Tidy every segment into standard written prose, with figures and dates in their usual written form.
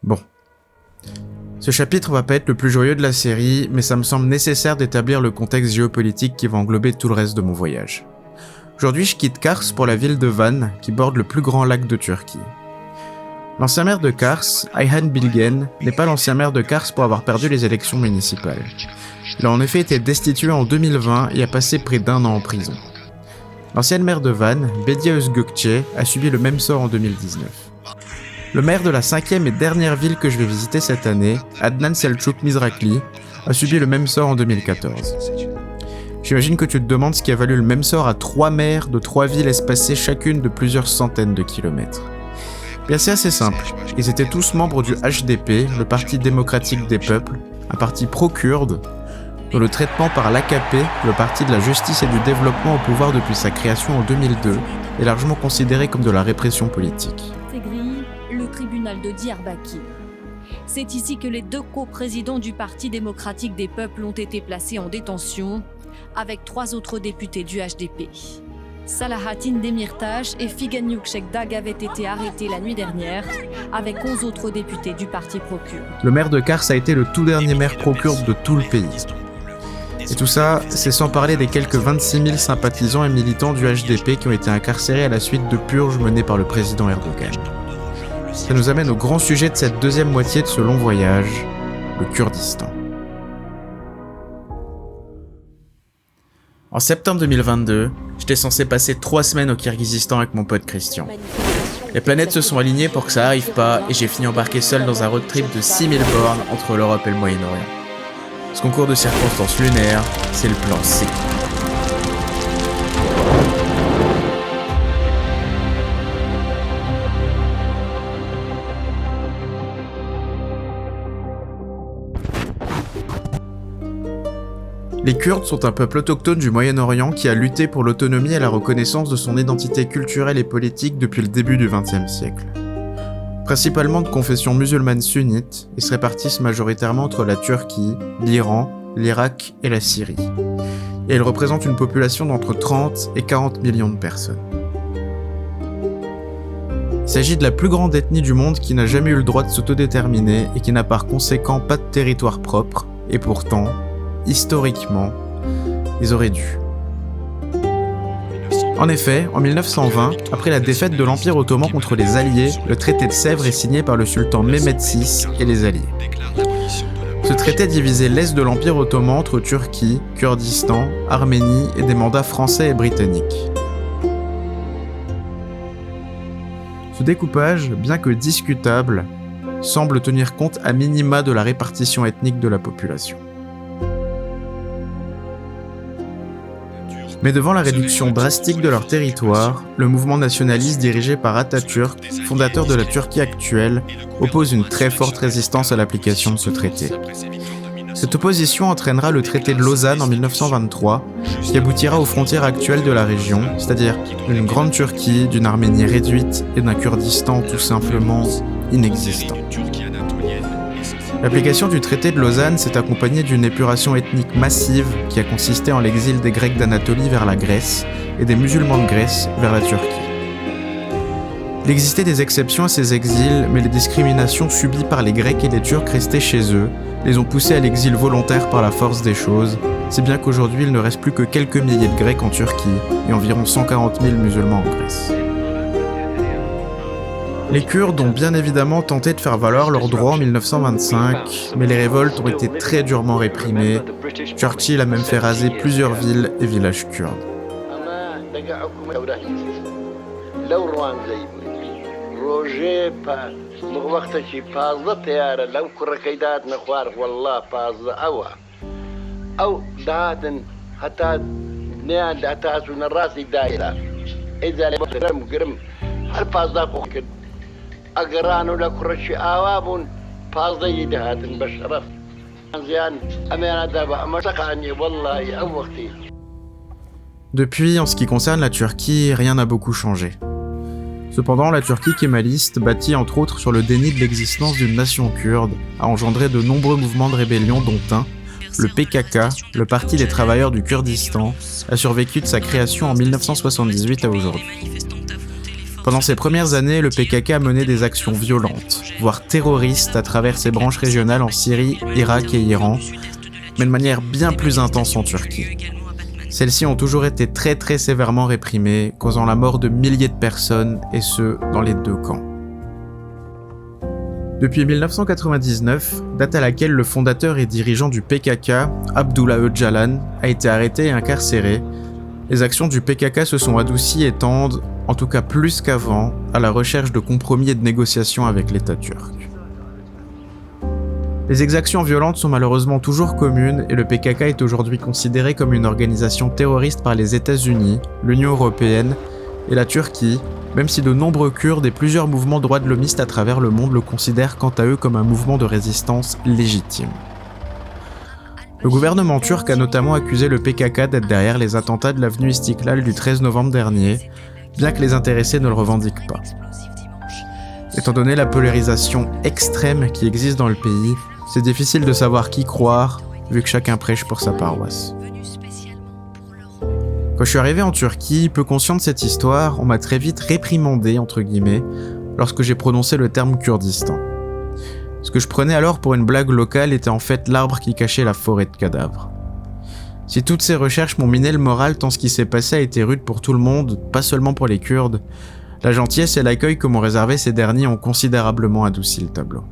Bon. Ce chapitre va pas être le plus joyeux de la série, mais ça me semble nécessaire d'établir le contexte géopolitique qui va englober tout le reste de mon voyage. Aujourd'hui, je quitte Kars pour la ville de Van, qui borde le plus grand lac de Turquie. L'ancien maire de Kars, Ayhan Bilgen, n'est pas l'ancien maire de Kars pour avoir perdu les élections municipales. Il a en effet été destitué en 2020 et a passé près d'1 an en prison. L'ancienne maire de Van, Bedia Özgökçe, a subi le même sort en 2019. Le maire de la 5e et dernière ville que je vais visiter cette année, Adnan Selçuk Mizrakli, a subi le même sort en 2014. J'imagine que tu te demandes ce qui a valu le même sort à 3 maires de 3 villes espacées chacune de plusieurs centaines de kilomètres. Bien, c'est assez simple. Ils étaient tous membres du HDP, le Parti démocratique des peuples, un parti pro-kurde, dont le traitement par l'AKP, le Parti de la justice et du développement au pouvoir depuis sa création en 2002, est largement considéré comme de la répression politique. Le tribunal de Diyarbakir. C'est ici que les 2 coprésidents du Parti démocratique des peuples ont été placés en détention, avec 3 autres députés du HDP. Salahattin Demirtas et Figen Yüksekdag avaient été arrêtés la nuit dernière, avec 11 autres députés du parti pro-kurde. Le maire de Kars a été le tout dernier maire pro-kurde de tout le pays. Et tout ça, c'est sans parler des quelques 26 000 sympathisants et militants du HDP qui ont été incarcérés à la suite de purges menées par le président Erdogan. Ça nous amène au grand sujet de cette deuxième moitié de ce long voyage, le Kurdistan. En septembre 2022, j'étais censé passer 3 semaines au Kirghizistan avec mon pote Christian. Les planètes se sont alignées pour que ça arrive pas et j'ai fini embarqué seul dans un road trip de 6000 bornes entre l'Europe et le Moyen-Orient. Ce concours de circonstances lunaires, c'est le plan C. Les Kurdes sont un peuple autochtone du Moyen-Orient qui a lutté pour l'autonomie et la reconnaissance de son identité culturelle et politique depuis le début du XXe siècle. Principalement de confession musulmane sunnite, ils se répartissent majoritairement entre la Turquie, l'Iran, l'Irak et la Syrie. Et ils représentent une population d'entre 30 et 40 millions de personnes. Il s'agit de la plus grande ethnie du monde qui n'a jamais eu le droit de s'autodéterminer et qui n'a par conséquent pas de territoire propre, et pourtant, historiquement, ils auraient dû. En effet, en 1920, après la défaite de l'Empire ottoman contre les Alliés, le traité de Sèvres est signé par le sultan Mehmed VI et les Alliés. Ce traité divisait l'est de l'Empire ottoman entre Turquie, Kurdistan, Arménie et des mandats français et britanniques. Ce découpage, bien que discutable, semble tenir compte à minima de la répartition ethnique de la population. Mais devant la réduction drastique de leur territoire, le mouvement nationaliste dirigé par Atatürk, fondateur de la Turquie actuelle, oppose une très forte résistance à l'application de ce traité. Cette opposition entraînera le traité de Lausanne en 1923, qui aboutira aux frontières actuelles de la région, c'est-à-dire d'une grande Turquie, d'une Arménie réduite et d'un Kurdistan tout simplement inexistant. L'application du traité de Lausanne s'est accompagnée d'une épuration ethnique massive qui a consisté en l'exil des Grecs d'Anatolie vers la Grèce et des musulmans de Grèce vers la Turquie. Il existait des exceptions à ces exils, mais les discriminations subies par les Grecs et les Turcs restés chez eux les ont poussés à l'exil volontaire par la force des choses, si bien qu'aujourd'hui il ne reste plus que quelques milliers de Grecs en Turquie et environ 140 000 musulmans en Grèce. Les Kurdes ont bien évidemment tenté de faire valoir leurs droits en 1925, mais les révoltes ont été très durement réprimées. Churchill a même fait raser plusieurs villes et villages kurdes. Depuis, en ce qui concerne la Turquie, rien n'a beaucoup changé. Cependant, la Turquie kémaliste, bâtie entre autres sur le déni de l'existence d'une nation kurde, a engendré de nombreux mouvements de rébellion dont un, le PKK, le Parti des travailleurs du Kurdistan, a survécu de sa création en 1978 à aujourd'hui. Pendant ces premières années, le PKK a mené des actions violentes, voire terroristes à travers ses branches régionales en Syrie, Irak et Iran, mais de manière bien plus intense en Turquie. Celles-ci ont toujours été très sévèrement réprimées, causant la mort de milliers de personnes, et ce, dans les deux camps. Depuis 1999, date à laquelle le fondateur et dirigeant du PKK, Abdullah Öcalan, a été arrêté et incarcéré, les actions du PKK se sont adoucies et tendent, en tout cas plus qu'avant, à la recherche de compromis et de négociations avec l'État turc. Les exactions violentes sont malheureusement toujours communes et le PKK est aujourd'hui considéré comme une organisation terroriste par les États-Unis, l'Union européenne et la Turquie, même si de nombreux Kurdes et plusieurs mouvements droits de l'hommiste à travers le monde le considèrent quant à eux comme un mouvement de résistance légitime. Le gouvernement turc a notamment accusé le PKK d'être derrière les attentats de l'avenue Istiklal du 13 novembre dernier, bien que les intéressés ne le revendiquent pas. Étant donné la polarisation extrême qui existe dans le pays, c'est difficile de savoir qui croire, vu que chacun prêche pour sa paroisse. Quand je suis arrivé en Turquie, peu conscient de cette histoire, on m'a très vite réprimandé, entre guillemets, lorsque j'ai prononcé le terme Kurdistan. Ce que je prenais alors pour une blague locale était en fait l'arbre qui cachait la forêt de cadavres. Si toutes ces recherches m'ont miné le moral tant ce qui s'est passé a été rude pour tout le monde, pas seulement pour les Kurdes, la gentillesse et l'accueil que m'ont réservé ces derniers ont considérablement adouci le tableau.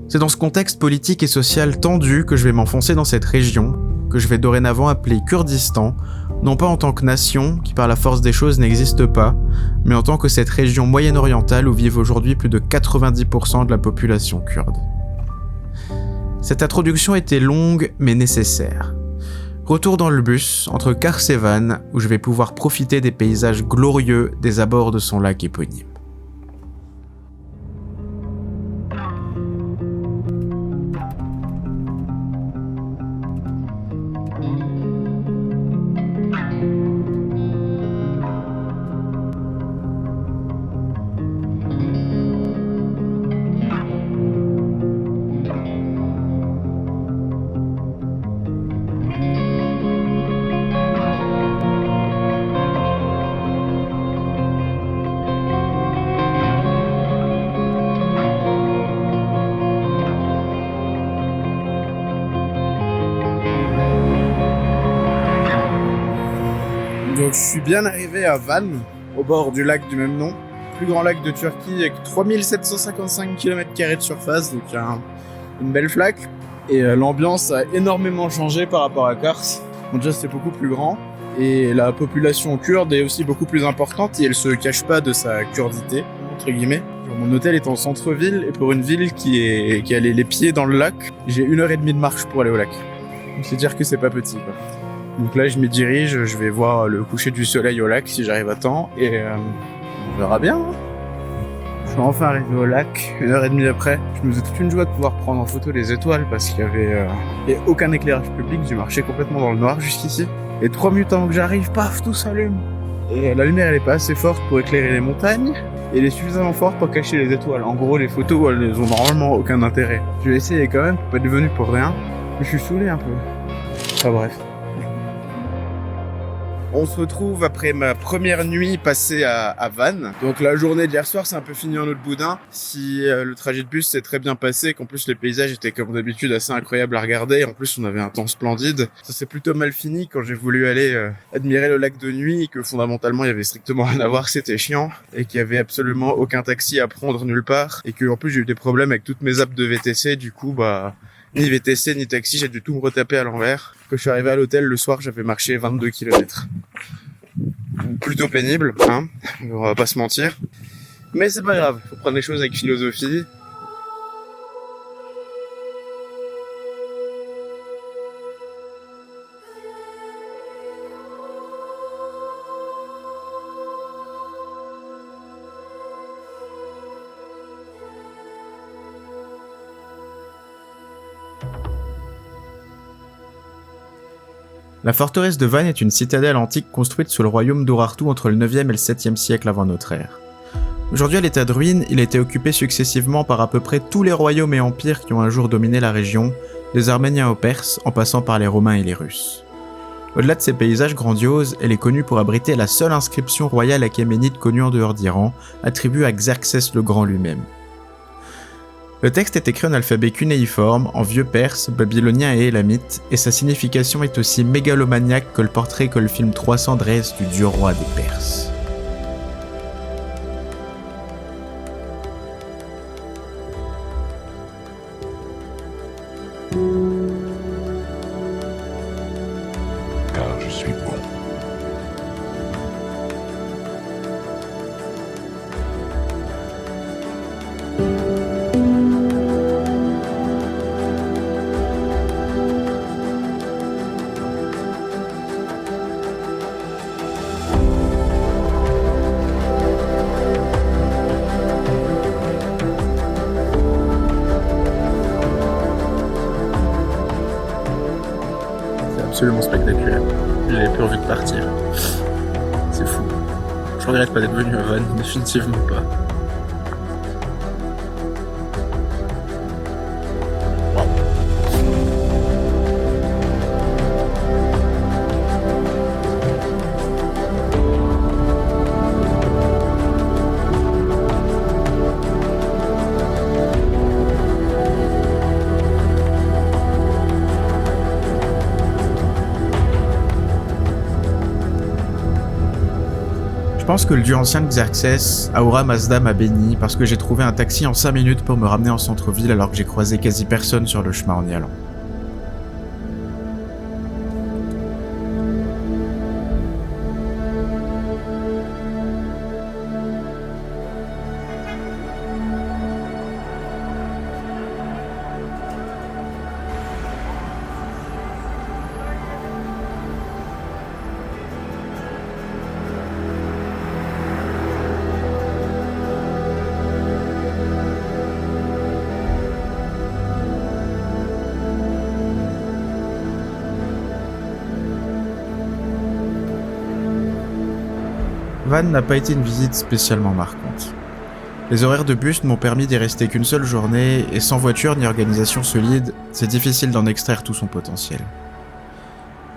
C'est dans ce contexte politique et social tendu que je vais m'enfoncer dans cette région, que je vais dorénavant appeler Kurdistan, non pas en tant que nation, qui par la force des choses n'existe pas, mais en tant que cette région moyen-orientale où vivent aujourd'hui plus de 90% de la population kurde. Cette introduction était longue mais nécessaire. Retour dans le bus, entre Kars et Van, où je vais pouvoir profiter des paysages glorieux des abords de son lac éponyme. Donc je suis bien arrivé à Van, au bord du lac du même nom, plus grand lac de Turquie avec 3755 km² de surface, donc une belle flaque. Et l'ambiance a énormément changé par rapport à Kars. Bon, déjà c'est beaucoup plus grand et la population kurde est aussi beaucoup plus importante et elle se cache pas de sa kurdité, entre guillemets. Genre, mon hôtel est en centre-ville et pour une ville qui a les pieds dans le lac, j'ai 1h30 de marche pour aller au lac. Donc c'est dire que c'est pas petit quoi. Donc là, je m'y dirige, je vais voir le coucher du soleil au lac si j'arrive à temps et on verra bien. Hein. Je suis enfin arrivé au lac, 1h30 après. Je me faisais toute une joie de pouvoir prendre en photo les étoiles parce qu'il y avait aucun éclairage public. J'ai marché complètement dans le noir jusqu'ici. Et 3 minutes avant que j'arrive, paf, tout s'allume. Et la lumière, elle est pas assez forte pour éclairer les montagnes. Et elle est suffisamment forte pour cacher les étoiles. En gros, les photos, elles ont normalement aucun intérêt. Je vais essayer quand même, pas devenu pour rien. Mais je suis saoulé un peu. Enfin bref. On se retrouve après ma première nuit passée à Van. Donc la journée d'hier soir, c'est un peu fini en autre boudin. Si le trajet de bus s'est très bien passé, qu'en plus les paysages étaient comme d'habitude assez incroyables à regarder, en plus on avait un temps splendide, ça s'est plutôt mal fini quand j'ai voulu aller admirer le lac de nuit, que fondamentalement il y avait strictement rien à voir, c'était chiant, et qu'il y avait absolument aucun taxi à prendre nulle part, et que en plus j'ai eu des problèmes avec toutes mes apps de VTC, du coup ni VTC ni taxi, j'ai dû tout me retaper à l'envers. Quand je suis arrivé à l'hôtel le soir, j'avais marché 22 km. Plutôt pénible, hein, on va pas se mentir. Mais c'est pas grave, faut prendre les choses avec philosophie. La forteresse de Van est une citadelle antique construite sous le royaume d'Urartu entre le 9e et le 7e siècle avant notre ère. Aujourd'hui à l'état de ruine, il a été occupé successivement par à peu près tous les royaumes et empires qui ont un jour dominé la région, des Arméniens aux Perses, en passant par les Romains et les Russes. Au-delà de ces paysages grandioses, elle est connue pour abriter la seule inscription royale achéménide connue en dehors d'Iran, attribuée à Xerxès le Grand lui-même. Le texte est écrit en alphabet cunéiforme, en vieux perse, babylonien et élamite, et sa signification est aussi mégalomaniaque que le portrait que le film 300 dresse du dieu roi des Perses. Car je suis bon. C'est absolument spectaculaire. J'ai plus envie de partir. C'est fou. Je regrette pas d'être venu à Vannes, définitivement pas. Je pense que le dieu ancien de Xerxès, Ahura Mazda, m'a béni parce que j'ai trouvé un taxi en 5 minutes pour me ramener en centre-ville alors que j'ai croisé quasi personne sur le chemin en y allant. Vannes n'a pas été une visite spécialement marquante. Les horaires de bus ne m'ont permis d'y rester qu'une seule journée, et sans voiture ni organisation solide, c'est difficile d'en extraire tout son potentiel.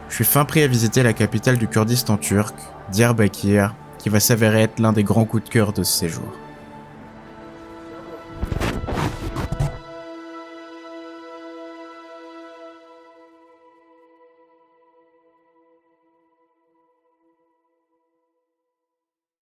Je suis fin prêt à visiter la capitale du Kurdistan turc, Diyarbakir, qui va s'avérer être l'un des grands coups de cœur de ce séjour.